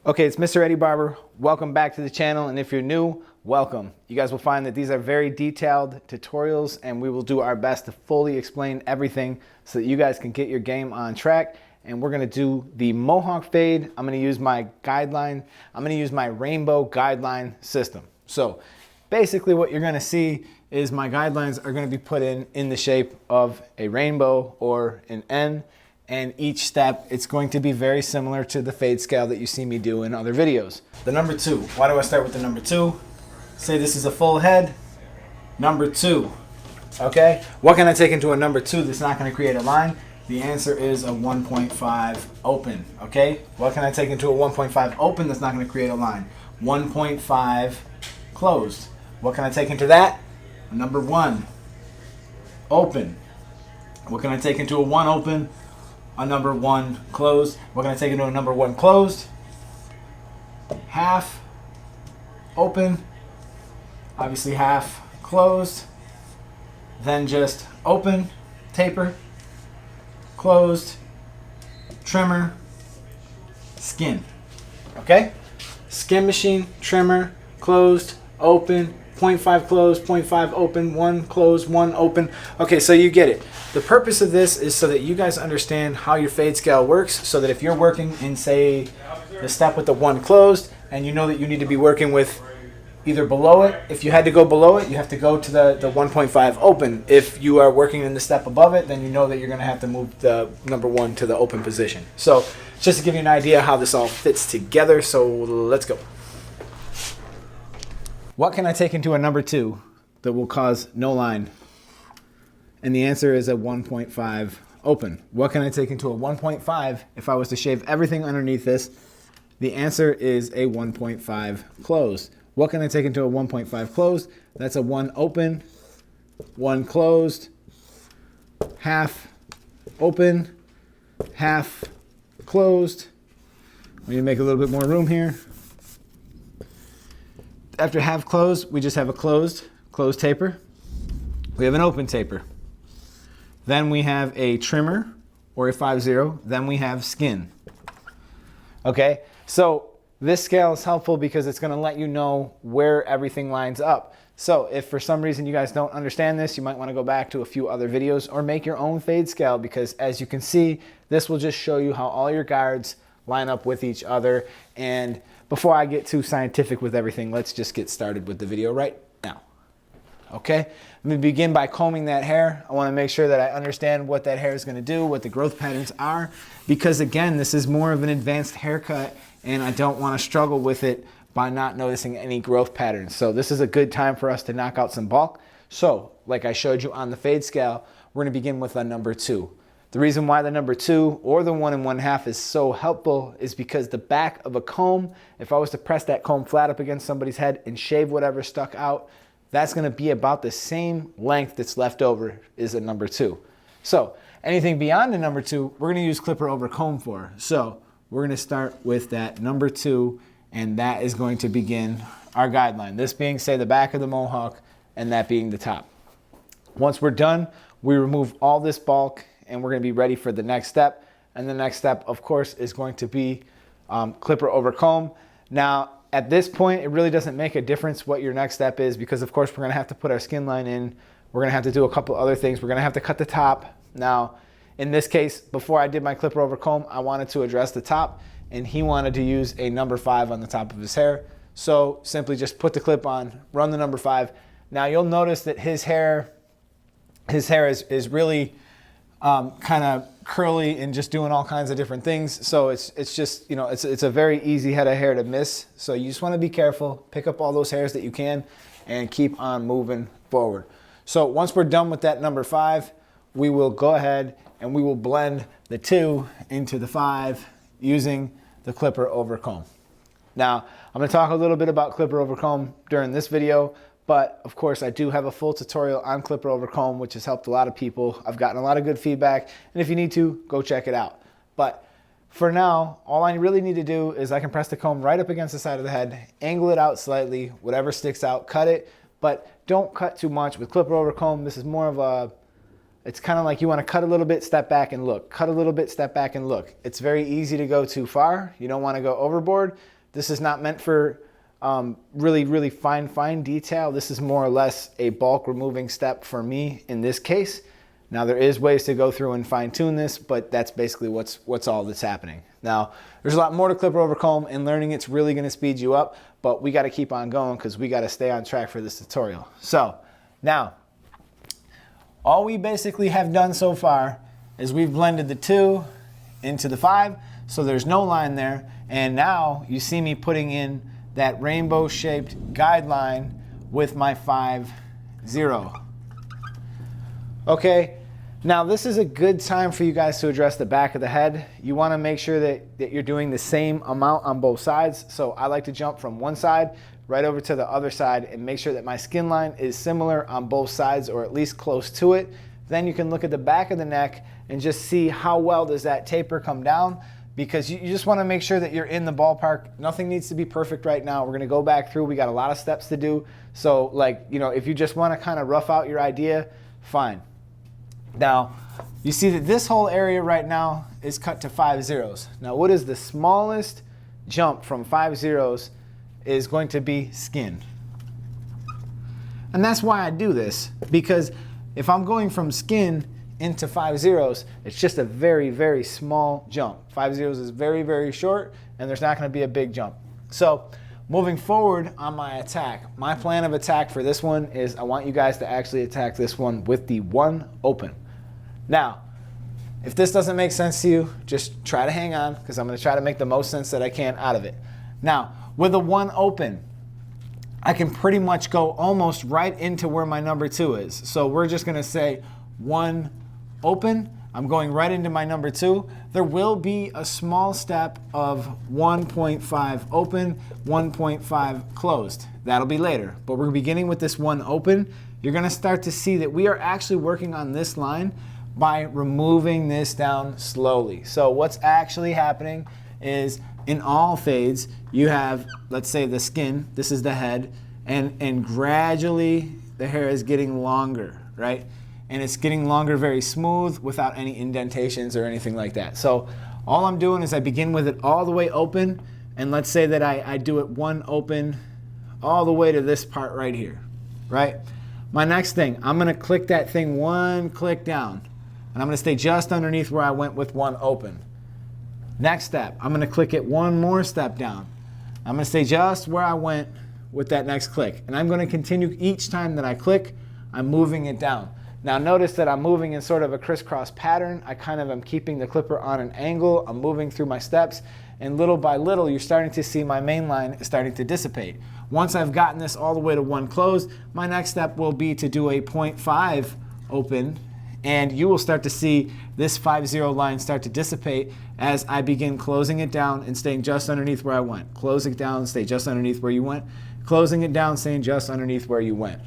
Okay, it's Mr. Eddie Barber. Welcome back to the channel, and if you're new, welcome. You guys will find that these are very detailed tutorials, and we will do our best to fully explain everything so that you guys can get your game on track. And we're gonna do the Mohawk Fade. I'm gonna use my guideline. I'm gonna use my rainbow guideline system. So basically what you're gonna see is my guidelines are gonna be put in the shape of a rainbow or an N. And each step, it's going to be very similar to the fade scale that you see me do in other videos. The number 2, why do I start with the number 2? Say this is a full head, number 2, okay? What can I take into a number 2 that's not gonna create a line? The answer is a 1.5 open, okay? What can I take into a 1.5 open that's not gonna create a line? 1.5 closed. What can I take into that? A number 1 open. What can I take into a 1 open? A number 1 closed. What can I take into a number 1 closed? Half open, obviously half closed, then just open, taper, closed, trimmer, skin. Okay? Skin machine, trimmer, closed, open, 0.5 closed, 0.5 open, 1 closed, 1 open. Okay, so you get it. The purpose of this is so that you guys understand how your fade scale works, so that if you're working in, say, the step with the 1 closed, and you know that you need to be working with either below it, if you had to go below it, you have to go to the 1.5 open. If you are working in the step above it, then you know that you're going to have to move the number 1 to the open position. So just to give you an idea how this all fits together, so let's go. What can I take into a number 2 that will cause no line? And the answer is a 1.5 open. What can I take into a 1.5 if I was to shave everything underneath this? The answer is a 1.5 closed. What can I take into a 1.5 closed? That's a 1 open, 1 closed, half open, half closed. We need to make a little bit more room here. After half closed, we just have a closed taper. We have an open taper. Then we have a trimmer or a 5-0. Then we have skin. Okay, so this scale is helpful because it's gonna let you know where everything lines up. So if for some reason you guys don't understand this, you might wanna go back to a few other videos or make your own fade scale, because as you can see, this will just show you how all your guards line up with each other. And before I get too scientific with everything, let's just get started with the video right now. Okay, let me begin by combing that hair. I want to make sure that I understand what that hair is going to do, what the growth patterns are, because again, this is more of an advanced haircut and I don't want to struggle with it by not noticing any growth patterns. So this is a good time for us to knock out some bulk. So like I showed you on the fade scale, we're going to begin with a number 2. The reason why the number 2 or the 1 1/2 is so helpful is because the back of a comb, if I was to press that comb flat up against somebody's head and shave whatever stuck out, that's going to be about the same length that's left over is a number 2. So anything beyond the number 2, we're going to use clipper over comb for. So we're going to start with that number 2, and that is going to begin our guideline. This being, say, the back of the mohawk, and that being the top. Once we're done, we remove all this bulk, and we're going to be ready for the next step. And the next step, of course, is going to be clipper over comb. Now, at this point, it really doesn't make a difference what your next step is, because of course we're going to have to put our skin line in. We're going to have to do a couple other things. We're going to have to cut the top. Now, in this case, before I did my clipper over comb, I wanted to address the top, and he wanted to use a number 5 on the top of his hair. So simply just put the clip on, run the number 5. Now you'll notice that his hair is really kind of curly and just doing all kinds of different things. So it's just, you know, it's a very easy head of hair to miss. So you just want to be careful, pick up all those hairs that you can, and keep on moving forward. So once we're done with that number 5, we will go ahead and we will blend the 2 into the 5 using the clipper over comb. Now, I'm going to talk a little bit about clipper over comb during this video, but of course I do have a full tutorial on clipper over comb, which has helped a lot of people. I've gotten a lot of good feedback, and if you need to, go check it out. But for now, all I really need to do is I can press the comb right up against the side of the head, angle it out slightly, whatever sticks out, cut it, but don't cut too much. With clipper over comb, this is more of It's kind of like you want to cut a little bit, step back and look. Cut a little bit, step back and look. It's very easy to go too far. You don't want to go overboard. This is not meant for really fine detail. This is more or less a bulk removing step for me in this case. Now there is ways to go through and fine tune this, but that's basically what's all that's happening. Now there's a lot more to clipper over comb, and learning it's really going to speed you up, but we got to keep on going because we got to stay on track for this tutorial. So now all we basically have done so far is we've blended the 2 into the 5, so there's no line there, and now you see me putting in that rainbow shaped guideline with my 5-0. Okay, now this is a good time for you guys to address the back of the head. You want to make sure that you're doing the same amount on both sides. So I like to jump from one side right over to the other side and make sure that my skin line is similar on both sides, or at least close to it. Then you can look at the back of the neck and just see how well does that taper come down, because you just want to make sure that you're in the ballpark. Nothing needs to be perfect right now. We're going to go back through. We got a lot of steps to do. So like, you know, if you just want to kind of rough out your idea, fine. Now, you see that this whole area right now is cut to 5 zeros. Now, what is the smallest jump from 5 zeros is going to be skin. And that's why I do this, because if I'm going from skin into 5 zeros, it's just a very small jump. 5 zeros is very short, and there's not going to be a big jump. So moving forward on my attack, my plan of attack for this one is I want you guys to actually attack this one with the 1 open. Now, if this doesn't make sense to you, just try to hang on, because I'm going to try to make the most sense that I can out of it. Now, with a 1 open, I can pretty much go almost right into where my number 2 is. So we're just going to say 1 open. I'm going right into my number 2. There will be a small step of 1.5 open, 1.5 closed. That'll be later, but we're beginning with this 1 open. You're going to start to see that we are actually working on this line by removing this down slowly. So what's actually happening is in all fades, you have, let's say, the skin, this is the head, and gradually the hair is getting longer, right? And it's getting longer very smooth without any indentations or anything like that. So all I'm doing is I begin with it all the way open, and let's say that I do it 1 open all the way to this part right here, right? My next thing, I'm gonna click that thing 1 click down, and I'm gonna stay just underneath where I went with 1 open. Next step, I'm gonna click it 1 more step down. I'm gonna stay just where I went with that next click. And I'm gonna continue each time that I click, I'm moving it down. Now notice that I'm moving in sort of a crisscross pattern. I kind of am keeping the clipper on an angle. I'm moving through my steps, and little by little, you're starting to see my main line is starting to dissipate. Once I've gotten this all the way to 1 closed, my next step will be to do a 0.5 open, and you will start to see this 5-0 line start to dissipate as I begin closing it down and staying just underneath where I went. Close it down, stay just underneath where you went. Closing it down, staying just underneath where you went.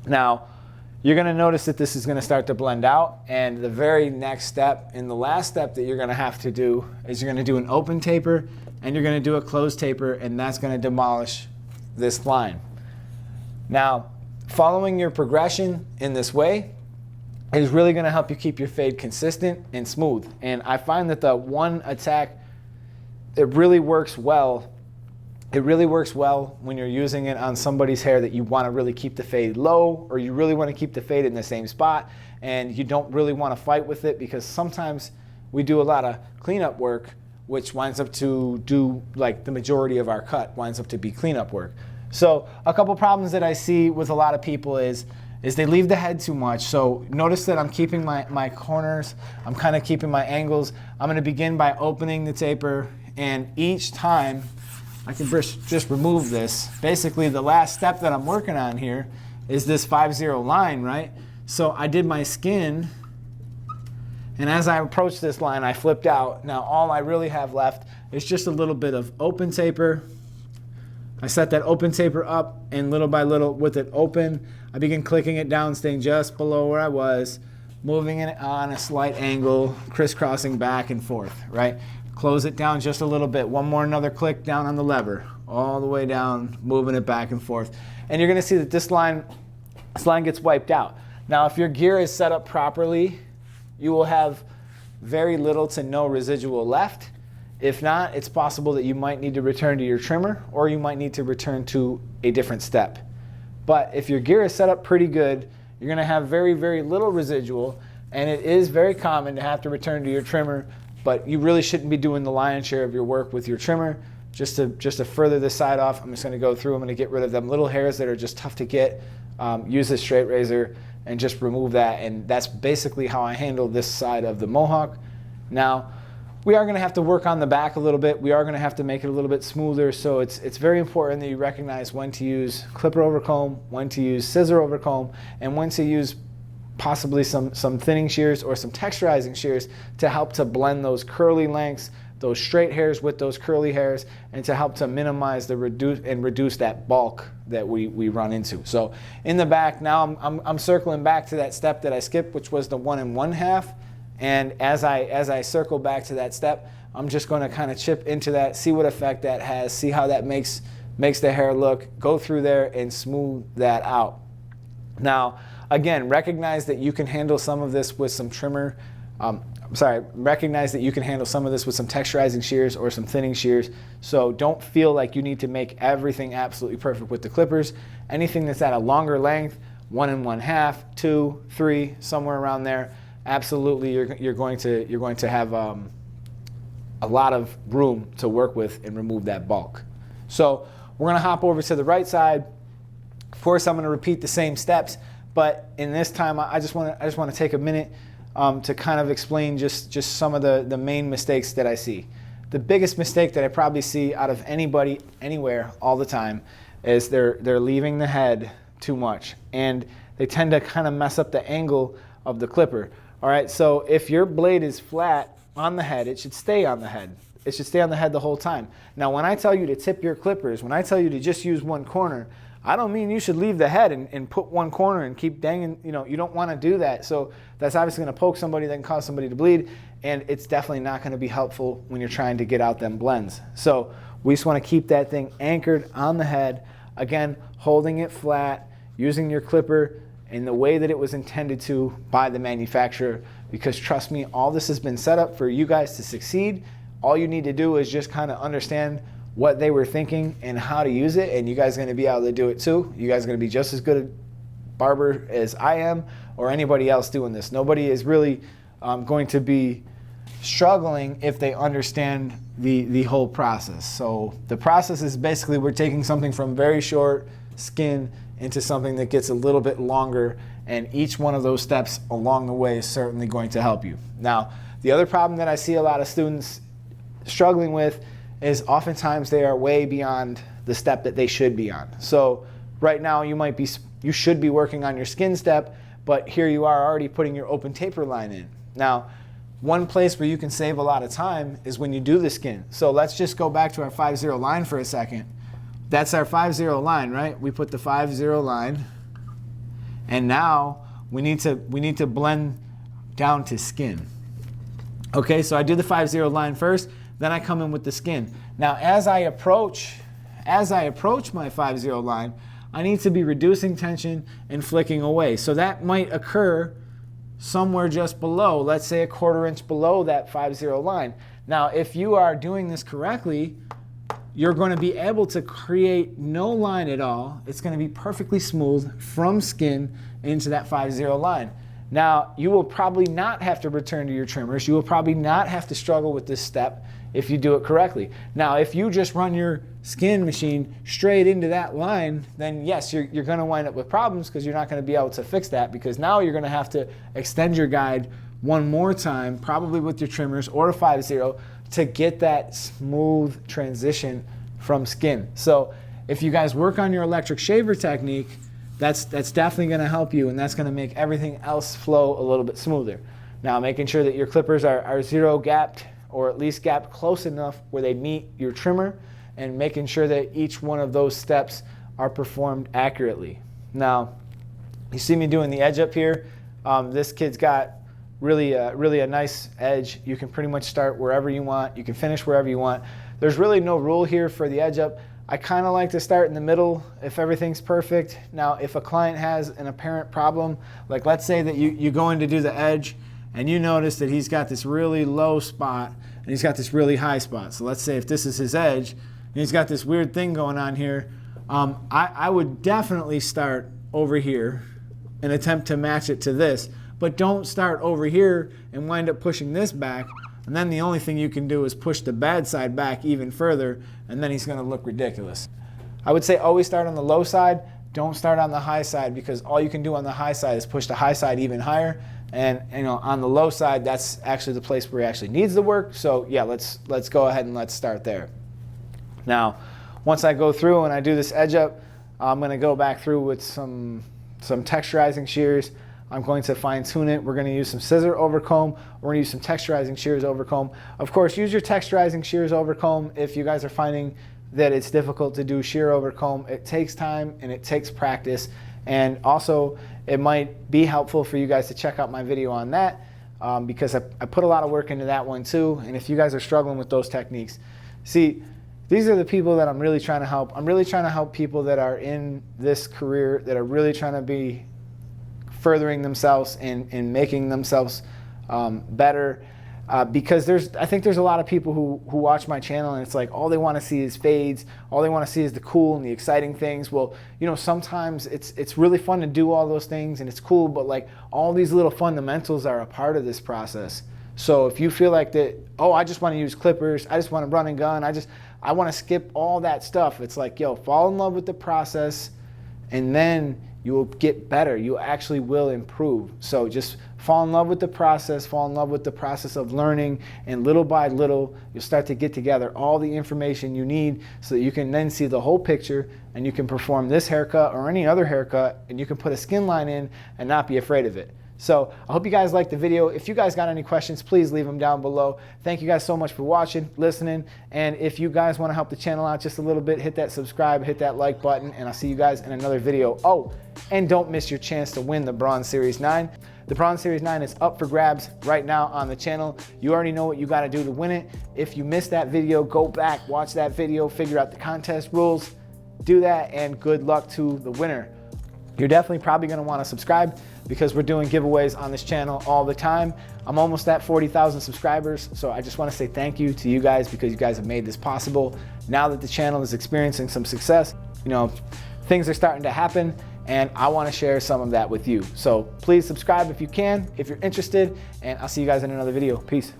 Now, you're going to notice that this is going to start to blend out, and the very next step and the last step that you're going to have to do is you're going to do an open taper and you're going to do a closed taper, and that's going to demolish this line. Now, following your progression in this way is really going to help you keep your fade consistent and smooth. And I find that the 1 attack, it really works well. It really works well when you're using it on somebody's hair that you want to really keep the fade low, or you really want to keep the fade in the same spot, and you don't really want to fight with it, because sometimes we do a lot of cleanup work, which winds up to do, like, the majority of our cut winds up to be cleanup work. So a couple problems that I see with a lot of people is they leave the head too much. So notice that I'm keeping my corners, I'm kind of keeping my angles. I'm going to begin by opening the taper, and each time I can just remove this. Basically, the last step that I'm working on here is this 5-0 line, right? So I did my skin, and as I approached this line, I flipped out. Now all I really have left is just a little bit of open taper. I set that open taper up, and little by little with it open, I begin clicking it down, staying just below where I was, moving it on a slight angle, crisscrossing back and forth, right? Close it down just a little bit. Another click down on the lever, all the way down, moving it back and forth. And you're gonna see that this line gets wiped out. Now, if your gear is set up properly, you will have very little to no residual left. If not, it's possible that you might need to return to your trimmer, or you might need to return to a different step. But if your gear is set up pretty good, you're going to have very, very little residual, and it is very common to have to return to your trimmer, but you really shouldn't be doing the lion's share of your work with your trimmer. Just to further this side off, I'm just going to go through. I'm going to get rid of them little hairs that are just tough to get. Use a straight razor and just remove that, and that's basically how I handle this side of the Mohawk. Now, we are going to have to work on the back a little bit. We are going to have to make it a little bit smoother, so it's very important that you recognize when to use clipper over comb, when to use scissor over comb, and when to use possibly some thinning shears or some texturizing shears to help to blend those curly lengths, those straight hairs with those curly hairs, and to help to minimize the reduce that bulk that we run into. So in the back, now I'm circling back to that step that I skipped, which was the 1 1/2. And as I circle back to that step, I'm just going to kind of chip into that, see what effect that has, see how that makes the hair look, go through there and smooth that out. Now, again, recognize that you can handle some of this with some trimmer. Recognize that you can handle some of this with some texturizing shears or some thinning shears. So don't feel like you need to make everything absolutely perfect with the clippers. Anything that's at a longer length, 1 1/2, 2, 3, somewhere around there, absolutely you're going to have a lot of room to work with and remove that bulk. So we're going to hop over to the right side. Of course, I'm going to repeat the same steps, but in this time I just want to take a minute to kind of explain just some of the main mistakes that I see. The biggest mistake that I probably see out of anybody, anywhere, all the time, is they're leaving the head too much, and they tend to kind of mess up the angle of the clipper. All right, so if your blade is flat on the head, it should stay on the head. It should stay on the head the whole time. Now, when I tell you to tip your clippers, when I tell you to just use one corner, I don't mean you should leave the head and put one corner and keep dangling. You don't want to do that. So that's obviously going to poke somebody, that can cause somebody to bleed, and it's definitely not going to be helpful when you're trying to get out them blends. So we just want to keep that thing anchored on the head. Again, holding it flat, using your clipper in the way that it was intended to by the manufacturer, because trust me, all this has been set up for you guys to succeed. All you need to do is just kind of understand what they were thinking and how to use it, and you guys are going to be able to do it too. You guys are going to be just as good a barber as I am or anybody else doing this. Nobody is really going to be struggling if they understand the whole process. So the process is basically we're taking something from very short skin into something that gets a little bit longer, and each one of those steps along the way is certainly going to help you. Now, the other problem that I see a lot of students struggling with is oftentimes they are way beyond the step that they should be on. So right now you should be working on your skin step, but here you are already putting your open taper line in. Now, one place where you can save a lot of time is when you do the skin. So let's just go back to our 5-0 line for a second. That's our 5-0 line, right? We put the 5-0 line, and now we need to blend down to skin. Okay, so I do the 5-0 line first, then I come in with the skin. Now, as I approach my 5-0 line, I need to be reducing tension and flicking away. So that might occur somewhere just below, let's say a 1/4 inch below that 5-0 line. Now, if you are doing this correctly, you're going to be able to create no line at all. It's going to be perfectly smooth from skin into that 5-0 line. Now, you will probably not have to return to your trimmers. You will probably not have to struggle with this step if you do it correctly. Now, if you just run your skin machine straight into that line, then yes, you're going to wind up with problems because you're not going to be able to fix that, because now you're going to have to extend your guide one more time, probably with your trimmers or a 5-0, to get that smooth transition from skin. So if you guys work on your electric shaver technique, that's definitely going to help you, and that's going to make everything else flow a little bit smoother. Now, making sure that your clippers are zero gapped, or at least gapped close enough where they meet your trimmer, and making sure that each one of those steps are performed accurately. Now, you see me doing the edge up here. This kid's got really a nice edge. You can pretty much start wherever you want. You can finish wherever you want. There's really no rule here for the edge up. I kind of like to start in the middle if everything's perfect. Now, if a client has an apparent problem, like let's say that you go in to do the edge and you notice that he's got this really low spot and he's got this really high spot. So let's say if this is his edge and he's got this weird thing going on here, I would definitely start over here and attempt to match it to this, but don't start over here and wind up pushing this back. And then the only thing you can do is push the bad side back even further, and then he's going to look ridiculous. I would say always start on the low side. Don't start on the high side, because all you can do on the high side is push the high side even higher. And on the low side, that's actually the place where he actually needs the work. So yeah, let's go ahead and let's start there. Now, once I go through and I do this edge up, I'm going to go back through with some texturizing shears. I'm going to fine tune it. We're going to use some scissor over comb. We're going to use some texturizing shears over comb. Of course, use your texturizing shears over comb if you guys are finding that it's difficult to do shear over comb. It takes time and it takes practice. And also, it might be helpful for you guys to check out my video on that because I put a lot of work into that one too. And if you guys are struggling with those techniques, see, these are the people that I'm really trying to help. I'm really trying to help people that are in this career, that are really trying to be furthering themselves and making themselves better, because I think there's a lot of people who watch my channel and it's like all they want to see is fades, all they want to see is the cool and the exciting things. Well, sometimes it's really fun to do all those things and it's cool, but like all these little fundamentals are a part of this process. So if you feel like that, oh, I just want to use clippers, I just want to run and gun, I want to skip all that stuff, it's like, yo, fall in love with the process and then you will get better. You actually will improve. So just fall in love with the process, fall in love with the process of learning, and little by little, you'll start to get together all the information you need so that you can then see the whole picture and you can perform this haircut or any other haircut and you can put a skin line in and not be afraid of it. So I hope you guys liked the video. If you guys got any questions, please leave them down below. Thank you guys so much for watching, listening. And if you guys want to help the channel out just a little bit, hit that subscribe, hit that like button, and I'll see you guys in another video. Oh, and don't miss your chance to win the Braun Series 9. The Braun Series 9 is up for grabs right now on the channel. You already know what you got to do to win it. If you missed that video, go back, watch that video, figure out the contest rules, do that, and good luck to the winner. You're definitely probably going to want to subscribe because we're doing giveaways on this channel all the time. I'm almost at 40,000 subscribers, so I just want to say thank you to you guys because you guys have made this possible. Now that the channel is experiencing some success, things are starting to happen, and I want to share some of that with you. So please subscribe if you can, if you're interested, and I'll see you guys in another video. Peace.